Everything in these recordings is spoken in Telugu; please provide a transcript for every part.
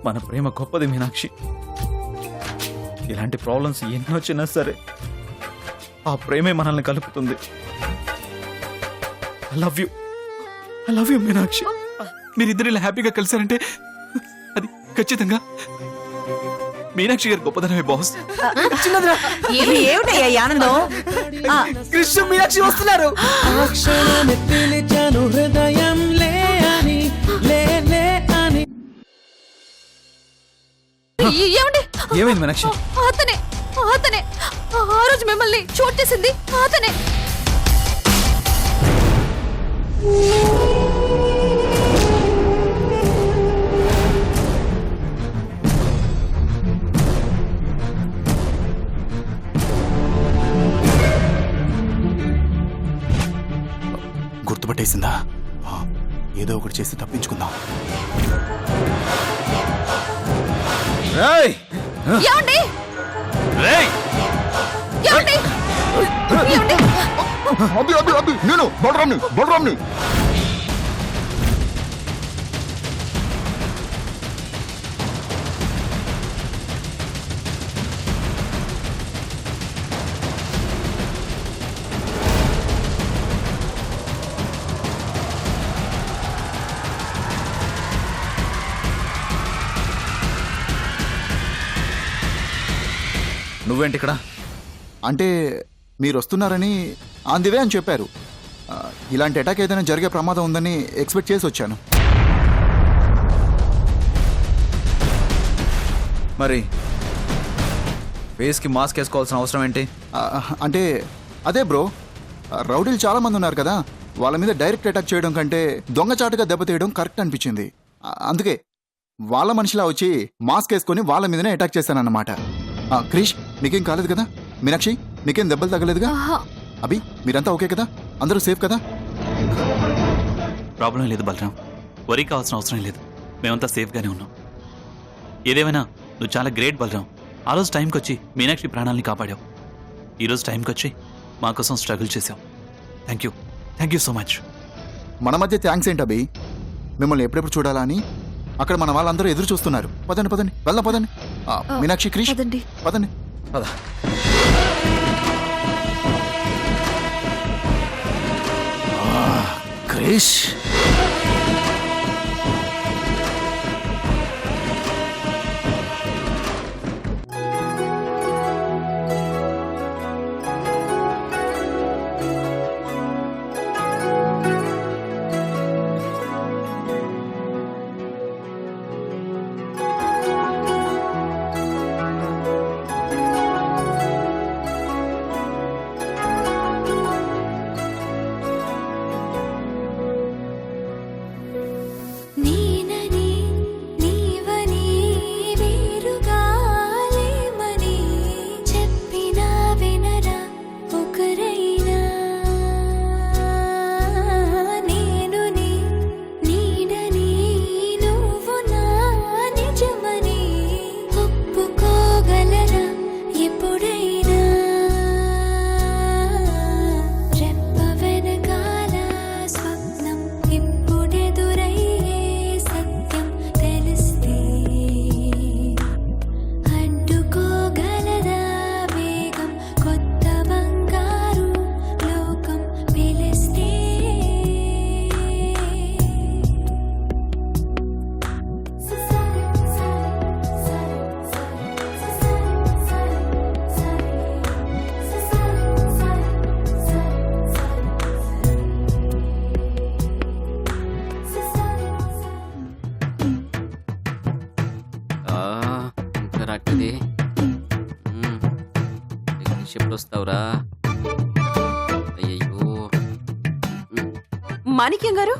మన ప్రేమ గొప్పది మీనాక్షి. ఇలాంటి ప్రాబ్లమ్స్ ఎన్ని వచ్చినా సరే ఆ ప్రేమే మనల్ని కలుపుతుంది. I love you Meenakshi. మీరిద్దరు ఇలా హ్యాపీగా కలిసారంటే అది ఖచ్చితంగా మీనాక్షి గారి గొప్పదనమే బాస్. ఏమిటయ్యా ఈ ఆనందం? కృష్ణ మీనాక్షి వస్తున్నారు. ఏమండి? ఏమైంది మీనాక్షి? అతనే అతనే ఆ రోజు మిమ్మల్ని చోట్ చేసింది అతనే. గుర్తుపట్టేసిందా? ఏదో ఒకటి చేసి తప్పించుకుందాం. రేయ్! ఏమండి? రేయ్! ఏమండి? ఏమండి? నేను బలరామ్ని నువ్వేంటి ఇక్కడ? అంటే మీరు వస్తున్నారని ఆందివే అని చెప్పారు. ఇలాంటి అటాక్ ఏదైనా జరిగే ప్రమాదం ఉందని ఎక్స్పెక్ట్ చేసి వచ్చాను. మరి ఫేస్కి మాస్క్ వేసుకోవాల్సిన అవసరం ఏంటి? అంటే అదే బ్రో, రౌడీలు చాలా మంది ఉన్నారు కదా, వాళ్ళ మీద డైరెక్ట్ అటాక్ చేయడం కంటే దొంగచాటుగా దెబ్బతీయడం కరెక్ట్ అనిపించింది. అందుకే వాళ్ళ మనిషిలా వచ్చి మాస్క్ వేసుకొని వాళ్ళ మీదనే అటాక్ చేశానన్నమాట. క్రిష్, మీకేం కాలేదు కదా? మీనాక్షి, మీకేం దెబ్బలు తగ్గలేదుగా? అభి, మీరంతా ఓకే కదా? అందరూ సేఫ్ కదా? ప్రాబ్లం లేదు బలరాం, వరీ కావాల్సిన అవసరం లేదు. మేమంతా సేఫ్గానే ఉన్నాం. ఏదేమైనా నువ్వు చాలా గ్రేట్ బలరాం. ఆ రోజు టైంకి వచ్చి మీనాక్షి ప్రాణాలని కాపాడావు. ఈరోజు టైంకి వచ్చి మా కోసం స్ట్రగుల్ చేసావు. Thank you so much. మన మధ్య థ్యాంక్స్ ఏంటి అభి? మిమ్మల్ని ఎప్పుడెప్పుడు చూడాలా అని అక్కడ మన వాళ్ళందరూ ఎదురు చూస్తున్నారు. పదండి వెళ్దాం, పదండి. మీనాక్షి, క్రిష్, పదండి. పద. క్రిష్, ఎప్పుడు వస్తావురా? అయ్యో, మాణిక్యం గారు,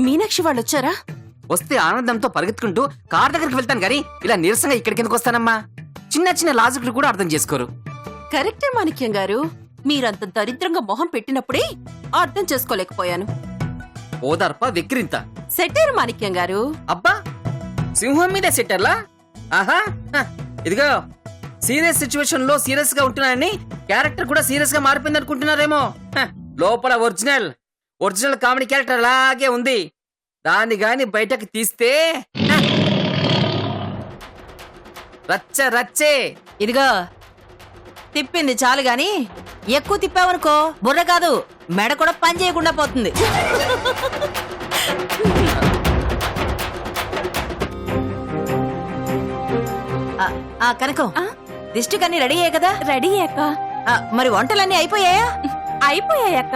మీనాక్షి వాళ్ళు వచ్చారా? వస్తే ఆనందంతో పరిగెత్తుకుంటూ కార్ దగ్గరికి వెళ్తాను గానీ ఇలా నీరసంగా ఇక్కడికి ఎందుకు వస్తానమ్మా? చిన్న లాజిక్లు కూడా అర్థం చేసుకోరు. కరెక్టే మాణిక్యం గారు, మీరంత దరిద్రంగా మొహం పెట్టినప్పుడే అర్థం చేసుకోలేకపోయాను. ఓదార్ప వెక్కిరింత సెట్టారు మాణిక్యం గారు. అబ్బా, సింహం మీద సెట్టర్లా? ఆహా, ఇదిగో సీరియస్ సిచ్యువేషన్ లో సీరియస్ గా ఉంటున్నానని క్యారెక్టర్ కూడా సీరియస్ గా మారిపోయింది అనుకుంటున్నారేమో. లోపల ఒరిజినల్ కామెడీ క్యారెక్టర్ అలాగే ఉంది. దాన్ని గాని బయటకు తీస్తే రచ్చ రచ్చే. ఇదిగో తిప్పింది చాలు గాని ఎక్కువ తిప్పావనుకో బుర్ర కాదు మెడ కూడా పని చేయకుండా పోతుంది. కనకం దిష్టికన్నీ రెడీ అయ్యాయి కదా? రెడీ అక్క. మరి వంటలన్నీ అయిపోయాయా? అయిపోయాయక్క.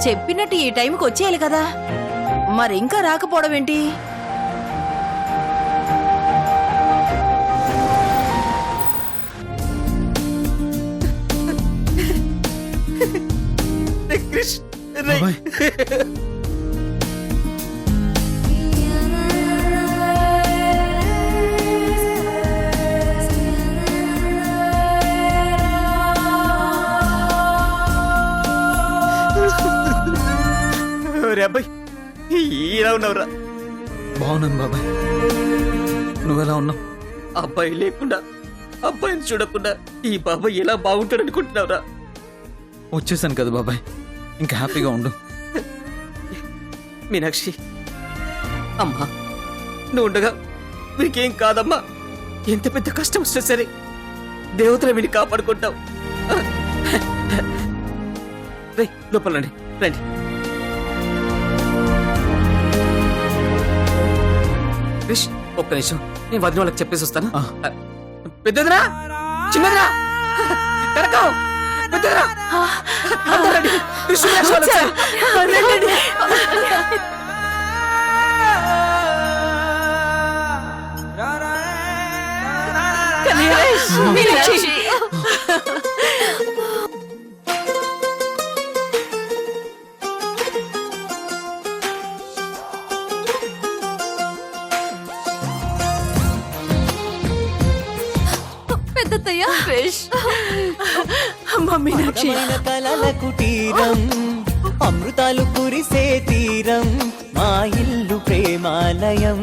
చెప్పినట్టు ఈ టైంకి వచ్చేయాలి కదా, మరి ఇంకా రాకపోవడం ఏంటి? బాబాయ్ రే అబ్బాయి ఇలా ఉన్నావురా? బాగున్నాను బాబాయ్, నువ్వెలా ఉన్నావు? అబ్బాయి లేకుండా అబ్బాయిని చూడకుండా ఈ బాబాయ్ ఎలా బాగుంటాడు అనుకుంటున్నావురా? వచ్చేసాను కదా బాబాయ్, ఇంకా హ్యాపీగా ఉండు. మీనాక్షి అమ్మా, నువ్వు ఉండగా వీరికేం కాదమ్మా. ఎంత పెద్ద కష్టం వస్తే సరే దేవతల వీడిని కాపాడుకుంటావు. రే లోపల రండి రండి. క్రిష్ ఒక్క నిమిషం, నేను వదిన వాళ్ళకి చెప్పేసి వస్తాను. పెద్దదిరా చిన్నదిరా కనకం పెద్దదిరా అందరూ రండి. క్రిష్ మీనాక్షి వాళ్ళు వచ్చారు. మీనాక్షి. పెద్దత్తయ్య. మీనాక్షి కలల కుటీరం అమృతాలు కురిసే తీరం మా ఇల్లు ప్రేమాలయం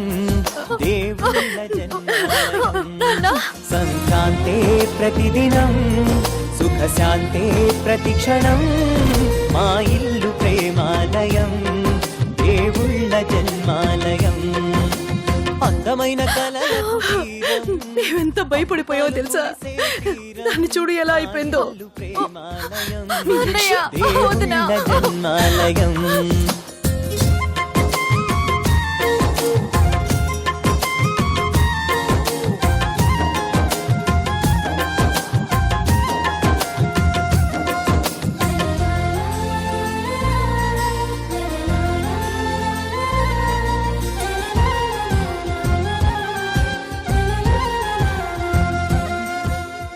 దేవుళ్ళ జన్మాలయం సంక్రాంతే ప్రతిదినం సుఖ శాంతే ప్రతిక్షణం మా ఇల్లు ప్రేమాలయం దేవుళ్ళ జన్మాలయం అందమైన కలల కుటీరం మేమెంత భయపడిపోయావో తెలుసా? దాన్ని చూడు ఎలా అయిపోయిందో. అన్నయ్య, వదిన. దేవుళ్ళ జన్మాలయం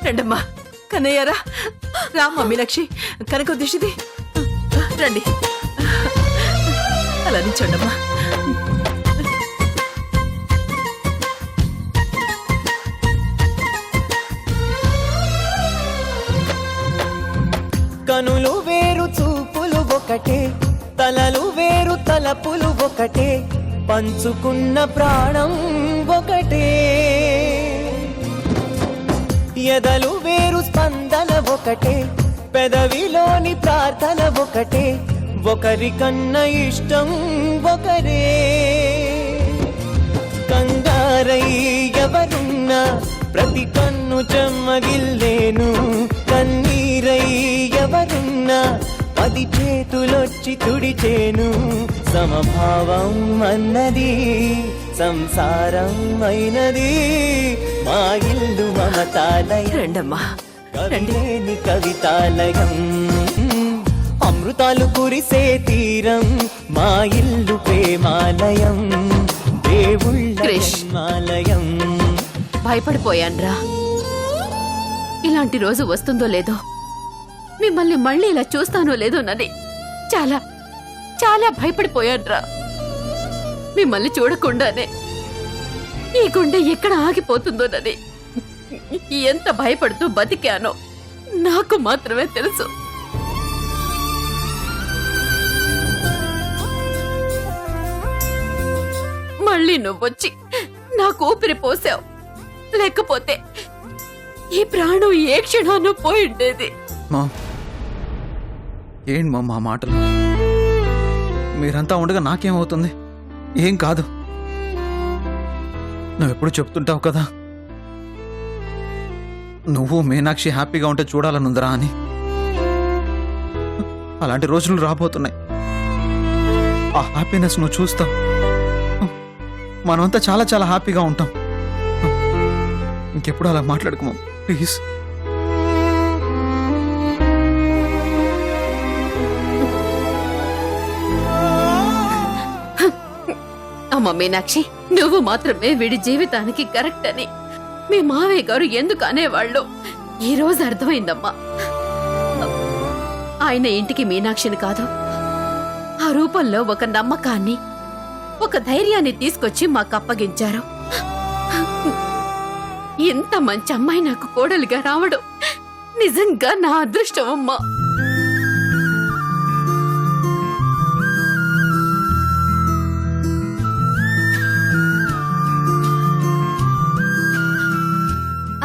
రండమ్మా కన్నయ్యారా, రామ్మా మీనాక్షి కనక దిష్టిది రండి. అలా నిల్చోండమ్మా. కనులు వేరు చూపులు ఒకటే తలలు వేరు తలపులు ఒకటే పంచుకున్న ప్రాణం ఒకటే ఎదలు వేరు స్పందన ఒకటే పెదవిలోని ప్రార్థన ఒకటే ఒకరికన్నా ఇష్టం ఒకరే కంగారై ఎవరున్నా ప్రతి కన్ను చెమ్మగిల్లేను కన్నీరై ఎవరున్నా 10 చేతులొచ్చి తుడిచేను సమభావం అన్నది సంసారం అయినది మా ఇల్లు మమతాలయం రండమ్మా కవిలేని కవితాలయం అమృతాలు కురిసే తీరం మా ఇల్లు ప్రేమాలయం దేవుళ్ళ క్రిష్. జన్మాలయం భయపడిపోయాన్రా. ఇలాంటి రోజు వస్తుందో లేదో, మిమ్మల్ని మళ్ళీ ఇలా చూస్తానో లేదోనని చాలా చాలా భయపడిపోయాన్రా. మిమ్మల్ని చూడకుండానే ఈ గుండె ఎక్కడ ఆగిపోతుందోనని ఎంత భయపడుతూ బతికానో నాకు మాత్రమే తెలుసు. మళ్ళీ నువ్వొచ్చి నాకు ఊపిరి పోసావు, లేకపోతే ఈ ప్రాణం ఏ క్షణానో పోయి ఉండేది. మా ఏంటి మా మాటలు? మీరంతా ఉండగా నాకేమవుతుంది? ఏం కాదు. నువ్వెప్పుడు చెప్తుంటావు కదా, నువ్వు మీనాక్షి హ్యాపీగా ఉంటే చూడాలనుందరా అని. అలాంటి రోజులు రాబోతున్నాయి. ఆ హ్యాపీనెస్ నువ్వు చూస్తావు. మనమంతా చాలా చాలా హ్యాపీగా ఉంటాం. ఇంకెప్పుడు అలా మాట్లాడుకోమా ప్లీజ్. అమ్మ మీనాక్షి, నువ్వు మాత్రమే వీడి జీవితానికి కరెక్ట్ అని మీ మావయ్య గారు ఎందుకు అనేవాళ్ళు ఈ రోజు అర్థమైందమ్మా. ఆయన ఇంటికి మీనాక్షిని కాదు, ఆ రూపంలో ఒక నమ్మకాన్ని, ఒక ధైర్యాన్ని తీసుకొచ్చి మాకు అప్పగించారు. ఇంత మంచి అమ్మాయి నాకు కోడలిగా రావడం నిజంగా నా అదృష్టం అమ్మా.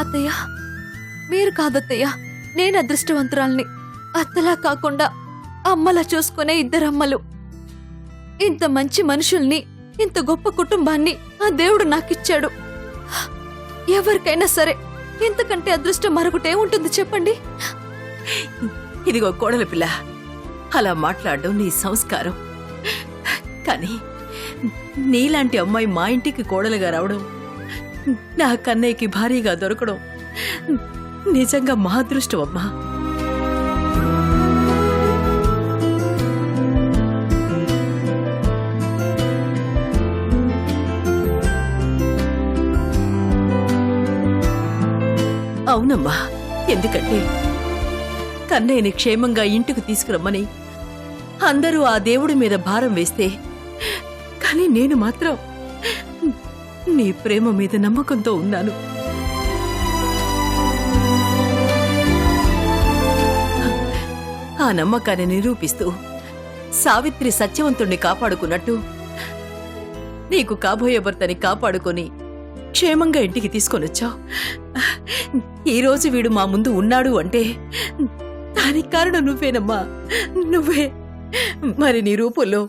అత్తయ్య, మీరు కాదత్తయ్య, నేను అదృష్టవంతురాల్ని. అత్తలా కాకుండా అమ్మలా చూసుకునే ఇద్దరమ్మలు. ఇంత మంచి మనుషుల్ని, ఇంత గొప్ప కుటుంబాన్ని ఆ దేవుడు నాకిచ్చాడు. ఎవరికైనా సరే ఇంతకంటే అదృష్టం మరొకటే ఉంటుంది చెప్పండి. ఇదిగో కోడలి పిల్ల, అలా మాట్లాడడం నీ సంస్కారం. కానీ నీలాంటి అమ్మాయి మా ఇంటికి కోడలుగా రావడం, నా కన్నయ్యకి భారీగా దొరకడం నిజంగా మా అదృష్టం అమ్మా. అవునమ్మా, ఎందుకంటే కన్నయ్యని క్షేమంగా ఇంటికి తీసుకురమ్మని అందరూ ఆ దేవుడి మీద భారం వేస్తే, కానీ నేను మాత్రం నీ ప్రేమ మీద నమ్మకంతో ఉన్నాను. ఆ నమ్మకాన్ని నిరూపిస్తూ సావిత్రి సత్యవంతుణ్ణి కాపాడుకున్నట్టు నీకు కాబోయే భర్తని కాపాడుకొని క్షేమంగా ఇంటికి తీసుకొనొచ్చావు. ఈరోజు వీడు మా ముందు ఉన్నాడు అంటే దానికి కారణం నువ్వేనమ్మా, నువ్వే. మరి నీ రూపంలో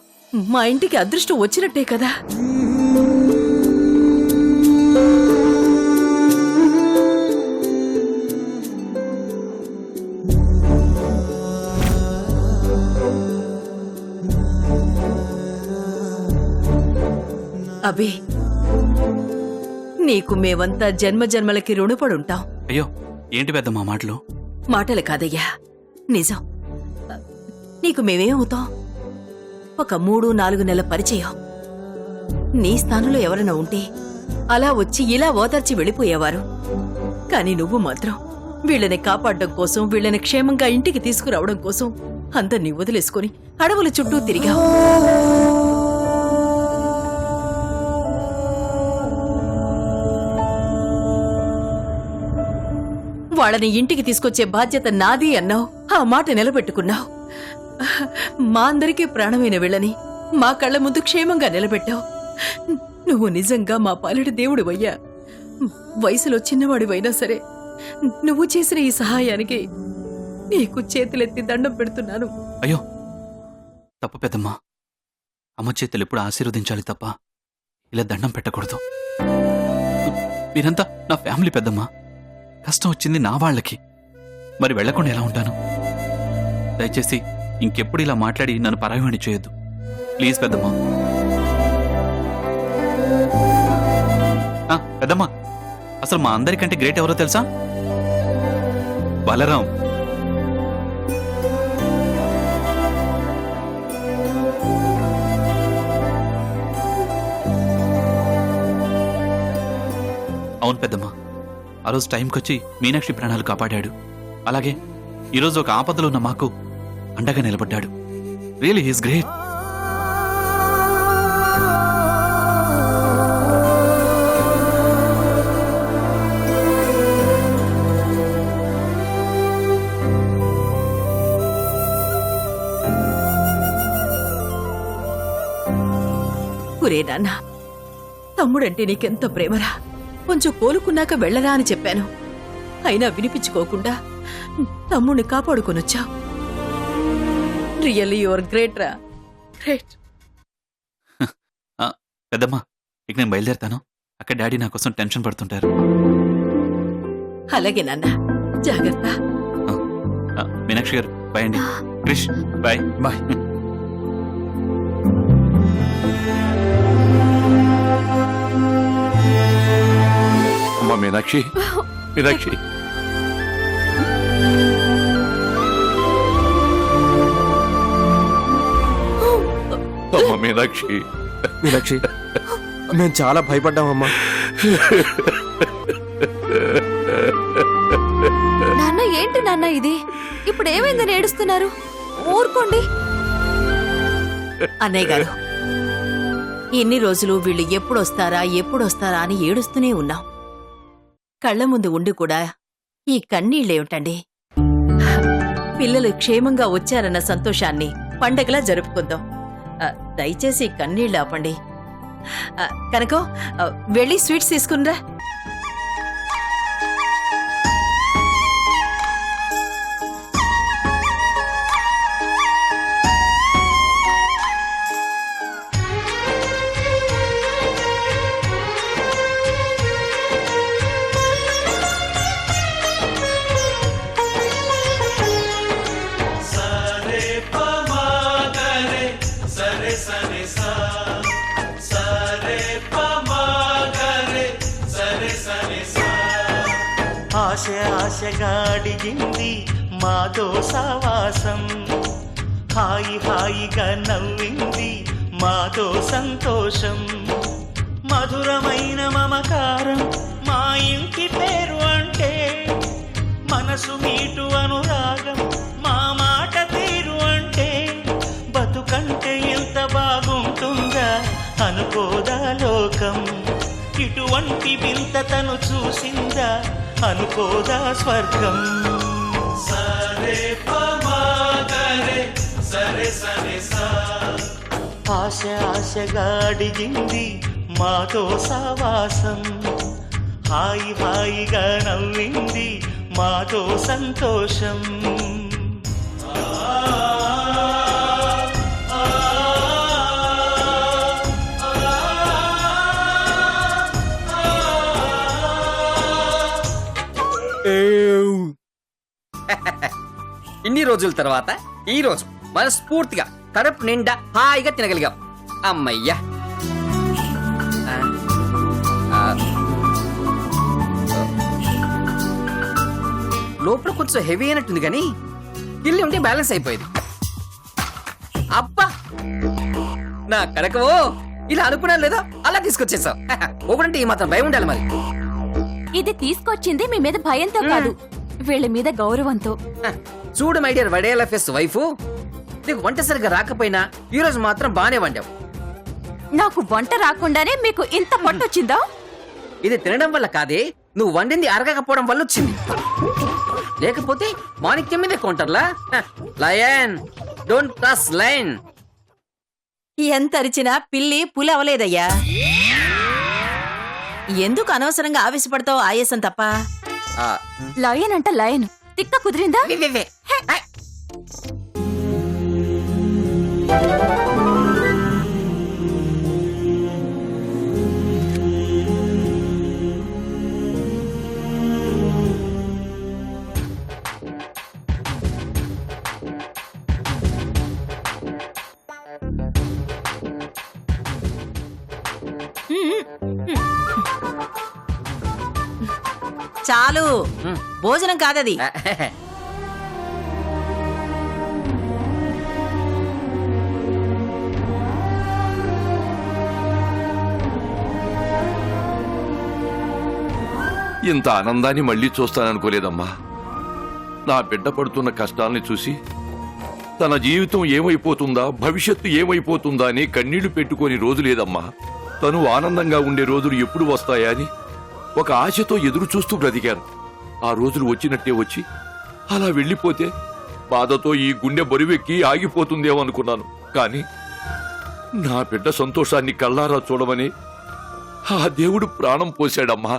మా ఇంటికి అదృష్టం వచ్చినట్టే కదా. అబే, నీకు మేమంతా జన్మజన్మలకి రుణపడుంటాం. అయ్యో, ఏంటి పెద్దమ్మా మాటలు? మాటలు కాదయ్యా, నిజం. నీకు మేమేమవుతాం? ఒక 3-4 నెలల పరిచయం. నీ స్థానంలో ఎవరైనా ఉంటే అలా వచ్చి ఇలా ఓదార్చి వెళ్ళిపోయేవారు. కానీ నువ్వు మాత్రం వీళ్ళని కాపాడడం కోసం, వీళ్ళని క్షేమంగా ఇంటికి తీసుకురావడం కోసం అందర్నీ వదిలేసుకుని అడవుల చుట్టూ తిరిగావు. వాళ్ళని ఇంటికి తీసుకొచ్చే బాధ్యత నాది అన్నావు. ఆ మాట నిలబెట్టుకున్నావు. మా అందరికీ ప్రాణమైన వీళ్ళని మా కళ్ళ ముందు క్షేమంగా నిలబెట్టావు. నువ్వు నిజంగా మా పాలిటి దేవుడివయ్యా. వయసులో చిన్నవాడివైనా సరే నువ్వు చేసిన ఈ సహాయానికి నీకు చేతులెత్తి దండం పెడుతున్నాను. అయ్యో, తప్పు పెద్దమ్మా. అమ్మ చేతులు ఎప్పుడు ఆశీర్వదించాలి తప్ప ఇలా దండం పెట్టకూడదు. మీరంతా నా ఫ్యామిలీ పెద్దమ్మా. కష్టం వచ్చింది నా వాళ్ళకి, మరి వెళ్లకుండా ఎలా ఉంటాను? దయచేసి ఇంకెప్పుడు ఇలా మాట్లాడి నన్ను పరాయవాణి చేయొద్దు ప్లీజ్ పెద్దమ్మా. పెద్దమ్మా, అసలు మా అందరికంటే గ్రేట్ ఎవరో తెలుసా? బలరాం. అవును పెద్దమ్మా, ఆ రోజు టైంకి వచ్చి మీనాక్షి ప్రాణాలు కాపాడాడు. అలాగే ఈరోజు ఒక ఆపదలో ఉన్న మాకు అండగా నిలబడ్డాడు. Really he's great. ఒరే నాన్న, తమ్ముడంటే నీకెంత ప్రేమరా. కొంచెం కోలుకున్నాక వెళ్ళరా అని చెప్పాను. అయినా వినిపించుకోకుండా తమ్ముడిని కాపాడుకొనొచ్చావు. రియల్లీ యువర్ గ్రేట్ రా, గ్రేట్. పెద్దమ్మా, ఇక నేను బయలుదేరుతాను. అక్కడ డాడీ నా కోసం టెన్షన్ పడుతుంటారు. అలాగే నాన్న, జాగ్రత్త. మీనాక్షి గారు బాయ్ అండి. క్రిష్ బాయ్. బాయ్. అమ్మా మీనాక్షి, మీనాక్షి, అమ్మా మీనాక్షి, మీనాక్షి, మేము చాలా భయపడ్డామమ్మా. నాన్న ఏంటి నాన్న ఇది? ఇప్పుడు ఏమైందని ఏడుస్తున్నారు? ఊరుకోండి. అన్నయ్య గారు, ఎన్ని రోజులు వీళ్ళు ఎప్పుడొస్తారా అని ఏడుస్తూనే ఉన్నాం. కళ్ళ ముందు ఉండి కూడా ఈ కన్నీళ్ళేమిటండి? పిల్లలు క్షేమంగా వచ్చారన్న సంతోషాన్ని పండగలా జరుపుకుందాం. దయచేసి కన్నీళ్ళు ఆపండి. కనుక వెళ్ళి స్వీట్స్ తీసుకునిరా. ఆశ ఆశగా అడిగింది మాతో సావాసం, హాయి హాయిగా నవ్వింది మాతో సంతోషం, మధురమైన మమకారం మా ఇంటి పేరు అంటే, మనసు మీటు అనురాగం మా మాట తీరు అంటే, బతుకంటే ఎంత బాగుంటుందా అనుకోదా లోకం, ఇటువంటి వింత తను చూసిందా అనుకోదా స్వర్గం. ఆశ ఆశగా అడిగింది మాతో సావాసం, హాయి హాయిగా నవ్వింది మాతో సంతోషం. ఇన్ని రోజుల తర్వాత ఈ రోజు మనస్ఫూర్తిగా కడుపు నిండా హాయిగా తినగలిగాం. అమ్మయ్యా. లోపల కొంచెం హెవీ అయినట్టుంది కానీ గిల్లి ఉంటే బ్యాలెన్స్ అయిపోయింది. అబ్బా నా కడకవో, ఇలా అనుకున్నా లేదా అలా తీసుకొచ్చేసావు. ఒకటంటే ఈ మాత్రం భయం ఉండాలి మరి. ఇది తీసుకొచ్చింది మీ మీద భయంతో కాదు, వీళ్ళ మీద గౌరవంతో. చూడు మై డియర్ వడేల ఫేస్ వైఫ్, నీకు వంట సరిగ్గా రాకపోయినా ఈ రోజు మాత్రం బానే వండావు. నాకు వంట రాకుండానే మీకు ఇంత పట్టొచ్చిందా? ఇది తినడం వల్ల కాదే, నువ్వు వండింది అరగకపోవడం వల్ల వచ్చింది. లేకపోతే మాణిక్యం మీదే కొంటారులా. Lion don't cross line. ఎంత అరిచినా పిల్లి పులి అవలేదయ్యా. ఎందుకు అనవసరంగా ఆవేశపడతావు ఆయాసం తప్ప? లయన్ అంట లయన్, తిక్క కుదిరిందా? చాలు, భోజనం కాదది. ఇంత ఆనందాన్ని మళ్ళీ చూస్తాననుకోలేదమ్మా. నా బిడ్డ పడుతున్న కష్టాల్ని చూసి తన జీవితం ఏమైపోతుందా, భవిష్యత్తు ఏమైపోతుందా అని కన్నీళ్లు పెట్టుకొని రోజు లేదమ్మా. తను ఆనందంగా ఉండే రోజులు ఎప్పుడు వస్తాయా అని ఒక ఆశతో ఎదురు చూస్తూ బ్రతికాను. ఆ రోజులు వచ్చినట్టే వచ్చి అలా వెళ్ళిపోతే బాధతో ఈ గుండె బరువెక్కి ఆగిపోతుందేమో అనుకున్నాను. కానీ నా బిడ్డ సంతోషాన్ని కళ్ళారా చూడమని ఆ దేవుడు ప్రాణం పోశాడమ్మా.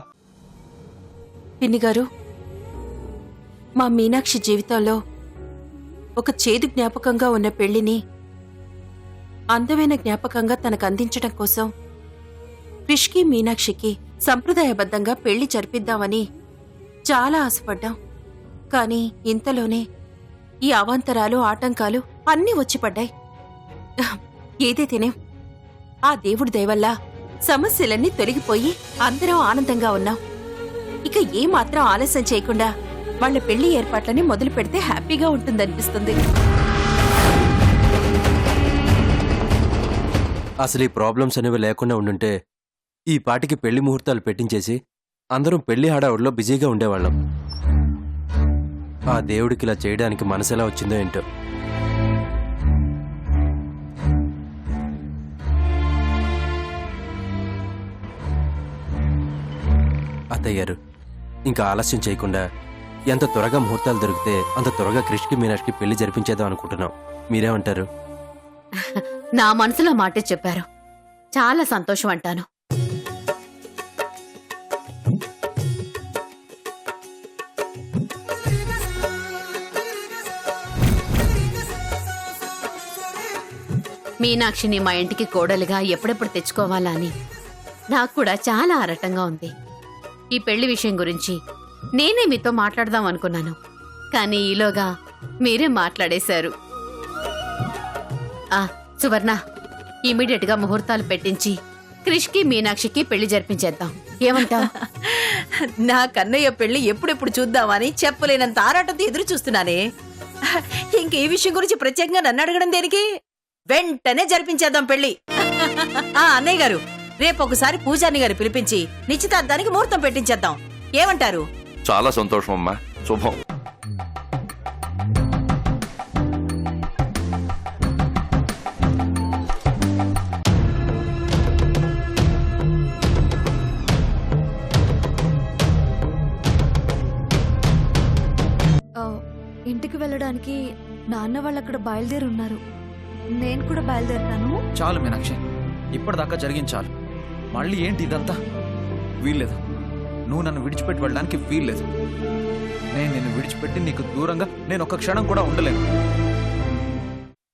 పిన్ని గారు, మా మీనాక్షి జీవితంలో ఒక చేదు జ్ఞాపకంగా ఉన్న పెళ్లిని అందమైన జ్ఞాపకంగా తనకు అందించడం కోసం క్రిష్కి మీనాక్షికి సంప్రదాయబద్ధంగా పెళ్లి జరిపిద్దామని చాలా ఆశపడ్డాం. కానీ ఇంతలోనే ఈ అవాంతరాలు ఆటంకాలు అన్నీ వచ్చి పడ్డాయి. ఏదైతేనేం ఆ దేవుడి దయవల్ల సమస్యలన్నీ తొలగిపోయి అందరం ఆనందంగా ఉన్నాం. ఇక ఏమాత్రం ఆలస్యం చేయకుండా వాళ్ళ పెళ్లి ఏర్పాట్లని మొదలు పెడితే హ్యాపీగా ఉంటుందనిపిస్తుంది. అసలు ఈ ప్రాబ్లమ్స్ అనేవి లేకుండా ఉండుంటే ఈ పాటికి పెళ్లి ముహూర్తాలు పెట్టించేసి అందరం పెళ్లి హడావుడిలో బిజీగా ఉండేవాళ్ళం. ఆ దేవుడికి ఇలా చేయడానికి మనసెలా వచ్చిందో ఏంటో. అత్తయ్య గారు, ఇంకా ఆలస్యం చేయకుండా ఎంత త్వరగా ముహూర్తాలు దొరికితే అంత త్వరగా క్రిష్కి మీనాష్కి పెళ్లి జరిపించేద్దాం అనుకుంటున్నాం. మీరేమంటారు? నా మనసులో మాటే చెప్పారు. చాలా సంతోషం అంటాను. మీనాక్షిని మా ఇంటికి కోడలిగా ఎప్పుడెప్పుడు తెచ్చుకోవాలా అని నాకు కూడా చాలా ఆరాటంగా ఉంది. ఈ పెళ్లి విషయం గురించి నేనే మీతో మాట్లాడదాం అనుకున్నాను, కానీ ఈలోగా మీరే మాట్లాడేశారు. సువర్ణ, ఇమీడియట్ గా ముహూర్తాలు పెట్టించి క్రిష్కి మీనాక్షికి పెళ్లి జరిపించేద్దాం. ఏమంటావ్? నా కన్నయ్య పెళ్లి ఎప్పుడెప్పుడు చూద్దామని చెప్పలేనంత ఆరాటంతో ఎదురు చూస్తున్నానే. ఇంక ఈ విషయం గురించి ప్రత్యేకంగా నన్ను అడగడం దేనికి? వెంటనే జరిపించేద్దాం పెళ్లి. అన్నయ్య గారు, రేపు ఒకసారి పూజారి గారు పిలిపించి నిశ్చితార్థానికి ముహూర్తం పెట్టించేద్దాం. ఏమంటారు? చాలా సంతోషం అమ్మా. శుభం. ఇంటికి వెళ్ళడానికి నాన్న వాళ్ళు అక్కడ బయలుదేరి ఉన్నారు. నేను కూడా బయలుదేరుతాను. చాలు మీనాక్షి, ఇప్పటిదాకా జరిగింది చాలు. మళ్ళీ ఏంటి ఇదంతా? వీల్లేదు. నువ్వు నన్ను విడిచిపెట్టి వెళ్ళడానికి వీల్లేదు. నేను నిన్ను విడిచిపెట్టి నీకు దూరంగా నేను ఒక్క క్షణం కూడా ఉండలేను.